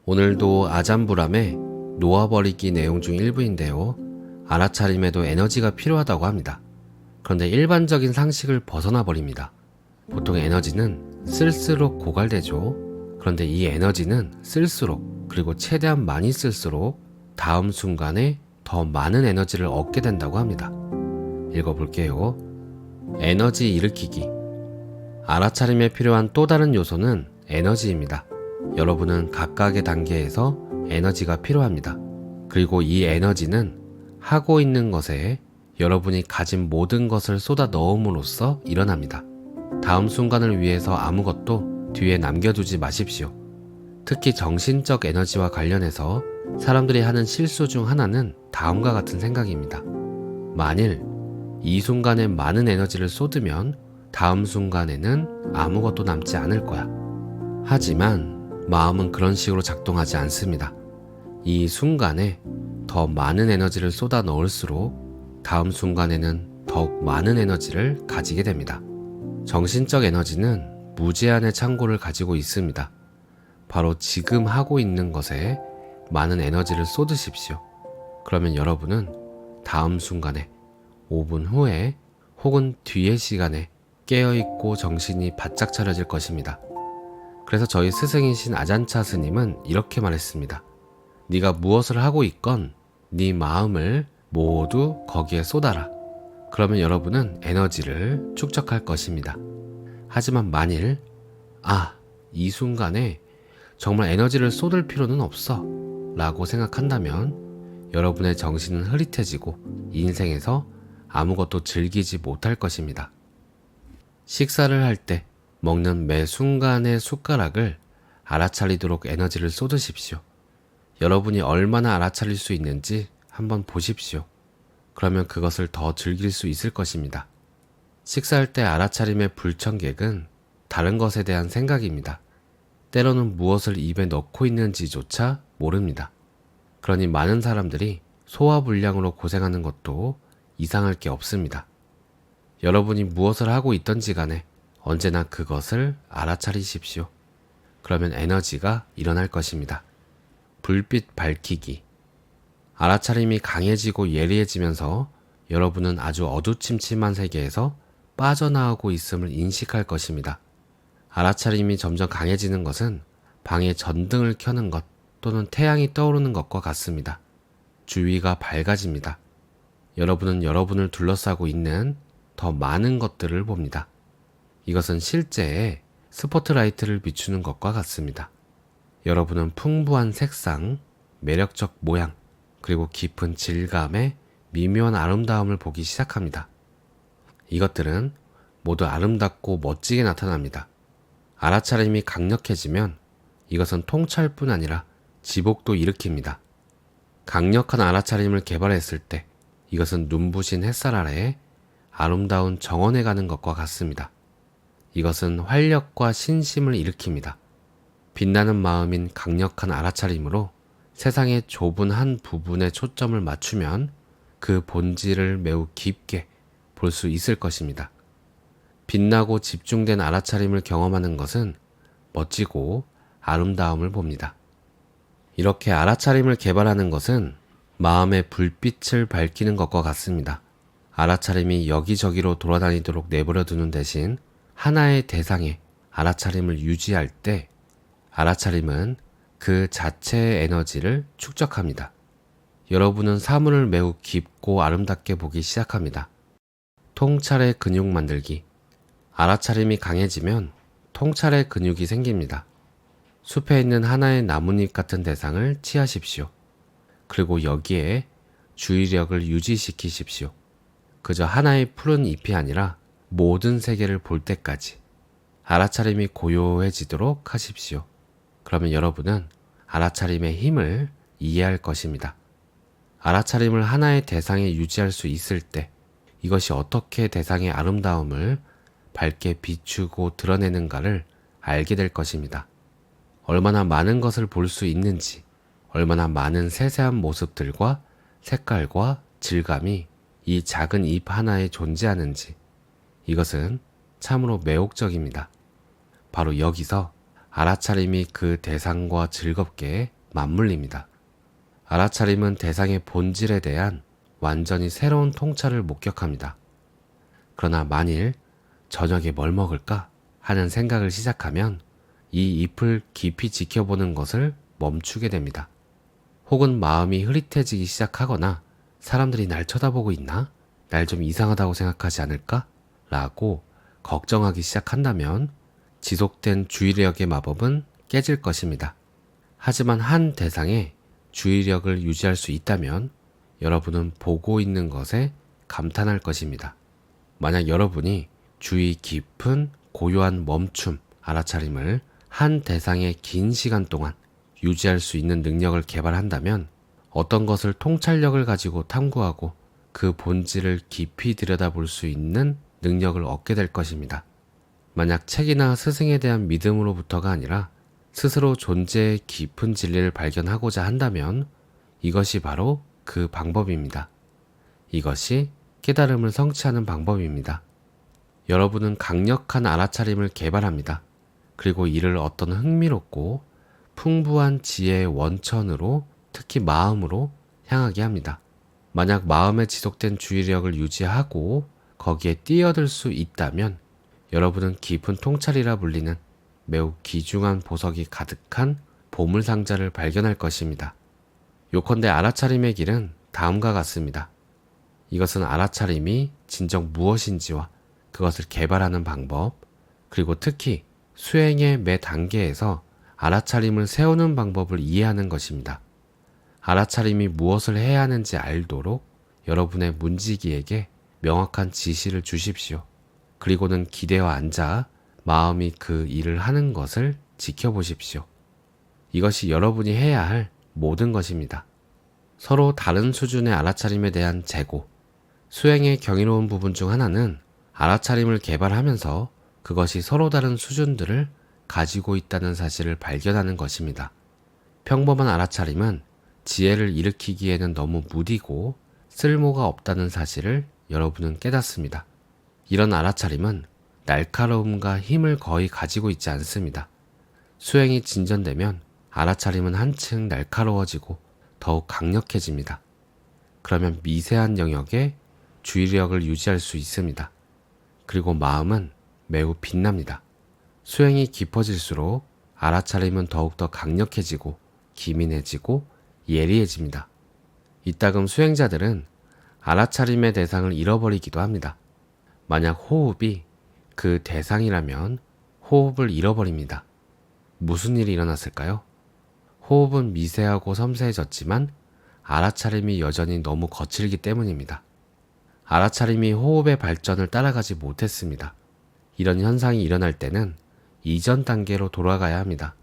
오늘도 아잠부람의 놓아버리기 내용 중 일부인데요. 알아차림에도 에너지가 필요하다고 합니다. 그런데 일반적인 상식을 벗어나 버립니다. 보통 에너지는 쓸수록 고갈되죠. 그런데 이 에너지는 쓸수록, 그리고 최대한 많이 쓸수록 다음 순간에 더 많은 에너지를 얻게 된다고 합니다. 읽어볼게요. 에너지 일으키기. 알아차림에 필요한 또 다른 요소는 에너지입니다. 여러분은 각각의 단계에서 에너지가 필요합니다. 그리고 이 에너지는 하고 있는 것에 여러분이 가진 모든 것을 쏟아 넣음으로써 일어납니다. 다음 순간을 위해서 아무것도 뒤에 남겨두지 마십시오. 특히 정신적 에너지와 관련해서 사람들이 하는 실수 중 하나는 다음과 같은 생각입니다. 만일 이 순간에 많은 에너지를 쏟으면 다음 순간에는 아무것도 남지 않을 거야. 하지만 마음은 그런 식으로 작동하지 않습니다. 이 순간에 더 많은 에너지를 쏟아 넣을수록 다음 순간에는 더욱 많은 에너지를 가지게 됩니다. 정신적 에너지는 무제한의 창고를 가지고 있습니다. 바로 지금 하고 있는 것에 많은 에너지를 쏟으십시오. 그러면 여러분은 다음 순간에 5분 후에 혹은 뒤의 시간에 깨어있고 정신이 바짝 차려질 것입니다. 그래서 저희 스승이신 아잔차 스님은 이렇게 말했습니다. 네가 무엇을 하고 있건 네 마음을 모두 거기에 쏟아라. 그러면 여러분은 에너지를 축적할 것입니다. 하지만 만일 이 순간에 정말 에너지를 쏟을 필요는 없어 라고 생각한다면 여러분의 정신은 흐릿해지고 인생에서 아무것도 즐기지 못할 것입니다. 식사를 할 때 먹는 매 순간의 숟가락을 알아차리도록 에너지를 쏟으십시오. 여러분이 얼마나 알아차릴 수 있는지 한번 보십시오. 그러면 그것을 더 즐길 수 있을 것입니다. 식사할 때 알아차림의 불청객은 다른 것에 대한 생각입니다. 때로는 무엇을 입에 넣고 있는지조차 모릅니다. 그러니 많은 사람들이 소화불량으로 고생하는 것도 이상할 게 없습니다. 여러분이 무엇을 하고 있던지 간에 언제나 그것을 알아차리십시오. 그러면 에너지가 일어날 것입니다. 불빛 밝히기. 알아차림이 강해지고 예리해지면서 여러분은 아주 어두침침한 세계에서 빠져나오고 있음을 인식할 것입니다. 알아차림이 점점 강해지는 것은 방에 전등을 켜는 것 또는 태양이 떠오르는 것과 같습니다. 주위가 밝아집니다. 여러분은 여러분을 둘러싸고 있는 더 많은 것들을 봅니다. 이것은 실제에 스포트라이트를 비추는 것과 같습니다. 여러분은 풍부한 색상, 매력적 모양, 그리고 깊은 질감의 미묘한 아름다움을 보기 시작합니다. 이것들은 모두 아름답고 멋지게 나타납니다. 알아차림이 강력해지면 이것은 통찰뿐 아니라 지복도 일으킵니다. 강력한 알아차림을 개발했을 때 이것은 눈부신 햇살 아래에 아름다운 정원에 가는 것과 같습니다. 이것은 활력과 신심을 일으킵니다. 빛나는 마음인 강력한 알아차림으로 세상의 좁은 한 부분에 초점을 맞추면 그 본질을 매우 깊게 볼 수 있을 것입니다. 빛나고 집중된 알아차림을 경험하는 것은 멋지고 아름다움을 봅니다. 이렇게 알아차림을 개발하는 것은 마음의 불빛을 밝히는 것과 같습니다. 알아차림이 여기저기로 돌아다니도록 내버려두는 대신 하나의 대상에 알아차림을 유지할 때 알아차림은 그 자체의 에너지를 축적합니다. 여러분은 사물을 매우 깊고 아름답게 보기 시작합니다. 통찰의 근육 만들기. 알아차림이 강해지면 통찰의 근육이 생깁니다. 숲에 있는 하나의 나뭇잎 같은 대상을 취하십시오. 그리고 여기에 주의력을 유지시키십시오. 그저 하나의 푸른 잎이 아니라 모든 세계를 볼 때까지 알아차림이 고요해지도록 하십시오. 그러면 여러분은 알아차림의 힘을 이해할 것입니다. 알아차림을 하나의 대상에 유지할 수 있을 때 이것이 어떻게 대상의 아름다움을 밝게 비추고 드러내는가를 알게 될 것입니다. 얼마나 많은 것을 볼 수 있는지, 얼마나 많은 세세한 모습들과 색깔과 질감이 이 작은 잎 하나에 존재하는지, 이것은 참으로 매혹적입니다. 바로 여기서 알아차림이 그 대상과 즐겁게 맞물립니다. 알아차림은 대상의 본질에 대한 완전히 새로운 통찰을 목격합니다. 그러나 만일 저녁에 뭘 먹을까 하는 생각을 시작하면 이 잎을 깊이 지켜보는 것을 멈추게 됩니다. 혹은 마음이 흐릿해지기 시작하거나 사람들이 날 쳐다보고 있나? 날 좀 이상하다고 생각하지 않을까? 라고 걱정하기 시작한다면 지속된 주의력의 마법은 깨질 것입니다. 하지만 한 대상에 주의력을 유지할 수 있다면 여러분은 보고 있는 것에 감탄할 것입니다. 만약 여러분이 주의 깊은 고요한 멈춤, 알아차림을 한 대상에 긴 시간 동안 유지할 수 있는 능력을 개발한다면 어떤 것을 통찰력을 가지고 탐구하고 그 본질을 깊이 들여다볼 수 있는 능력을 얻게 될 것입니다. 만약 책이나 스승에 대한 믿음으로부터가 아니라 스스로 존재의 깊은 진리를 발견하고자 한다면 이것이 바로 그 방법입니다. 이것이 깨달음을 성취하는 방법입니다. 여러분은 강력한 알아차림을 개발합니다. 그리고 이를 어떤 흥미롭고 풍부한 지혜의 원천으로, 특히 마음으로 향하게 합니다. 만약 마음에 지속된 주의력을 유지하고 거기에 뛰어들 수 있다면 여러분은 깊은 통찰이라 불리는 매우 귀중한 보석이 가득한 보물상자를 발견할 것입니다. 요컨대 알아차림의 길은 다음과 같습니다. 이것은 알아차림이 진정 무엇인지와 그것을 개발하는 방법, 그리고 특히 수행의 매 단계에서 알아차림을 세우는 방법을 이해하는 것입니다. 알아차림이 무엇을 해야 하는지 알도록 여러분의 문지기에게 명확한 지시를 주십시오. 그리고는 기대어 앉아 마음이 그 일을 하는 것을 지켜보십시오. 이것이 여러분이 해야 할 모든 것입니다. 서로 다른 수준의 알아차림에 대한 재고, 수행의 경이로운 부분 중 하나는 알아차림을 개발하면서 그것이 서로 다른 수준들을 가지고 있다는 사실을 발견하는 것입니다. 평범한 알아차림은 지혜를 일으키기에는 너무 무디고 쓸모가 없다는 사실을 여러분은 깨닫습니다. 이런 알아차림은 날카로움과 힘을 거의 가지고 있지 않습니다. 수행이 진전되면 알아차림은 한층 날카로워지고 더욱 강력해집니다. 그러면 미세한 영역에 주의력을 유지할 수 있습니다. 그리고 마음은 매우 빛납니다. 수행이 깊어질수록 알아차림은 더욱더 강력해지고 기민해지고 예리해집니다. 이따금 수행자들은 알아차림의 대상을 잃어버리기도 합니다. 만약 호흡이 그 대상이라면 호흡을 잃어버립니다. 무슨 일이 일어났을까요? 호흡은 미세하고 섬세해졌지만 알아차림이 여전히 너무 거칠기 때문입니다. 알아차림이 호흡의 발전을 따라가지 못했습니다. 이런 현상이 일어날 때는 이전 단계로 돌아가야 합니다.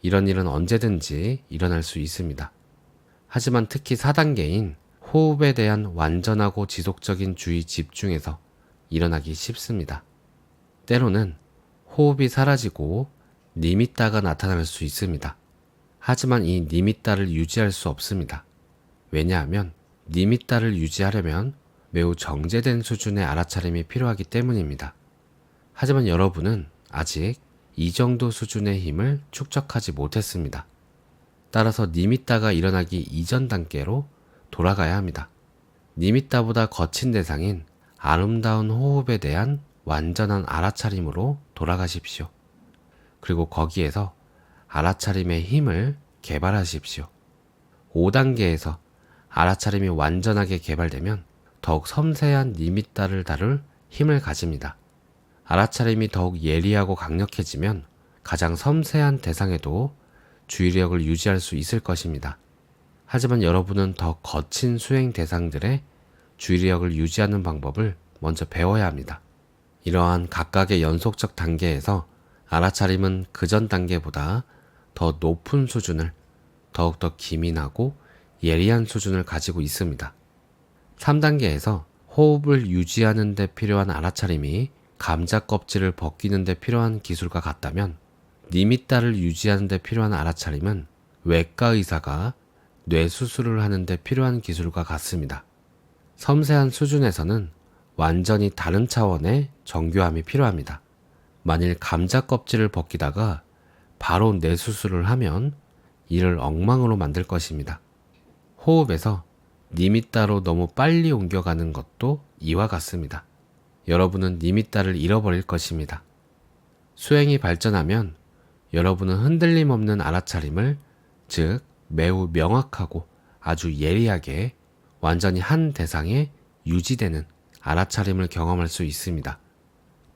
이런 일은 언제든지 일어날 수 있습니다. 하지만 특히 4단계인 호흡에 대한 완전하고 지속적인 주의 집중에서 일어나기 쉽습니다. 때로는 호흡이 사라지고 니미따가 나타날 수 있습니다. 하지만 이 니미따를 유지할 수 없습니다. 왜냐하면 니미따를 유지하려면 매우 정제된 수준의 알아차림이 필요하기 때문입니다. 하지만 여러분은 아직 이 정도 수준의 힘을 축적하지 못했습니다. 따라서 니미따가 일어나기 이전 단계로 돌아가야 합니다. 니미따보다 거친 대상인 아름다운 호흡에 대한 완전한 알아차림으로 돌아가십시오. 그리고 거기에서 알아차림의 힘을 개발하십시오. 5단계에서 알아차림이 완전하게 개발되면 더욱 섬세한 니미따를 다룰 힘을 가집니다. 알아차림이 더욱 예리하고 강력해지면 가장 섬세한 대상에도 주의력을 유지할 수 있을 것입니다. 하지만 여러분은 더 거친 수행 대상들의 주의력을 유지하는 방법을 먼저 배워야 합니다. 이러한 각각의 연속적 단계에서 알아차림은 그전 단계보다 더 높은 수준을, 더욱더 기민하고 예리한 수준을 가지고 있습니다. 3단계에서 호흡을 유지하는 데 필요한 알아차림이 감자 껍질을 벗기는 데 필요한 기술과 같다면 니미따를 유지하는 데 필요한 알아차림은 외과 의사가 뇌 수술을 하는 데 필요한 기술과 같습니다. 섬세한 수준에서는 완전히 다른 차원의 정교함이 필요합니다. 만일 감자 껍질을 벗기다가 바로 뇌 수술을 하면 이를 엉망으로 만들 것입니다. 호흡에서 님이 따로 너무 빨리 옮겨가는 것도 이와 같습니다. 여러분은 님이 따를 잃어버릴 것입니다. 수행이 발전하면 여러분은 흔들림 없는 알아차림을, 즉 매우 명확하고 아주 예리하게 완전히 한 대상에 유지되는 알아차림을 경험할 수 있습니다.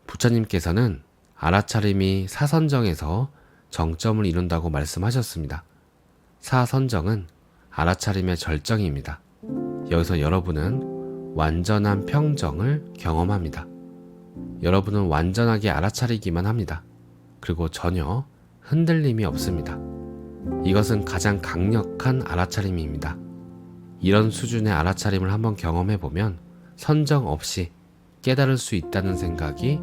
부처님께서는 알아차림이 사선정에서 정점을 이룬다고 말씀하셨습니다. 사선정은 알아차림의 절정입니다. 여기서 여러분은 완전한 평정을 경험합니다. 여러분은 완전하게 알아차리기만 합니다. 그리고 전혀 흔들림이 없습니다. 이것은 가장 강력한 알아차림입니다. 이런 수준의 알아차림을 한번 경험해보면 선정 없이 깨달을 수 있다는 생각이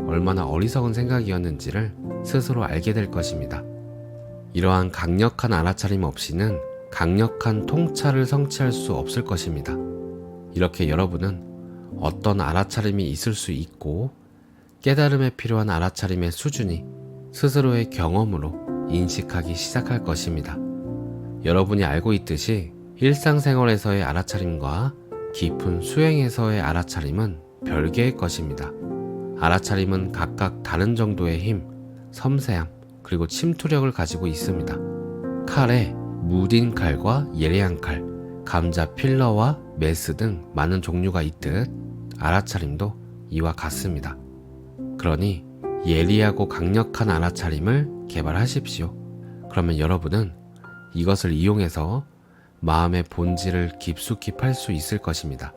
얼마나 어리석은 생각이었는지를 스스로 알게 될 것입니다. 이러한 강력한 알아차림 없이는 강력한 통찰을 성취할 수 없을 것입니다. 이렇게 여러분은 어떤 알아차림이 있을 수 있고 깨달음에 필요한 알아차림의 수준이 스스로의 경험으로 인식하기 시작할 것입니다. 여러분이 알고 있듯이 일상생활에서의 알아차림과 깊은 수행에서의 알아차림은 별개의 것입니다. 알아차림은 각각 다른 정도의 힘, 섬세함, 그리고 침투력을 가지고 있습니다. 칼에 무딘 칼과 예리한 칼, 감자 필러와 메스 등 많은 종류가 있듯 알아차림도 이와 같습니다. 그러니 예리하고 강력한 알아차림을 개발하십시오. 그러면 여러분은 이것을 이용해서 마음의 본질을 깊숙이 팔 수 있을 것입니다.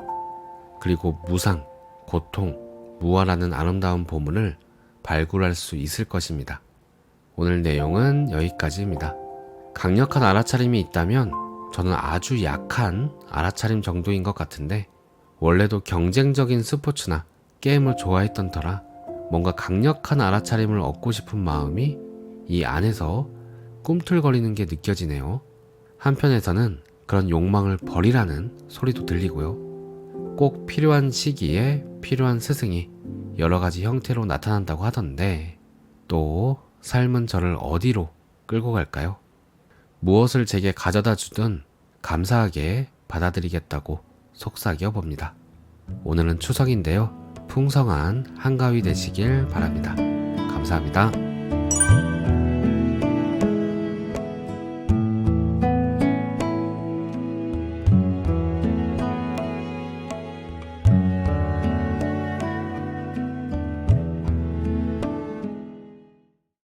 그리고 무상, 고통, 무아라는 아름다운 보물을 발굴할 수 있을 것입니다. 오늘 내용은 여기까지입니다. 강력한 알아차림이 있다면 저는 아주 약한 알아차림 정도인 것 같은데, 원래도 경쟁적인 스포츠나 게임을 좋아했던 터라 뭔가 강력한 알아차림을 얻고 싶은 마음이 이 안에서 꿈틀거리는 게 느껴지네요. 한편에서는 그런 욕망을 버리라는 소리도 들리고요. 꼭 필요한 시기에 필요한 스승이 여러 가지 형태로 나타난다고 하던데, 또 삶은 저를 어디로 끌고 갈까요? 무엇을 제게 가져다 주든 감사하게 받아들이겠다고 속삭여 봅니다. 오늘은 추석인데요. 풍성한 한가위 되시길 바랍니다. 감사합니다.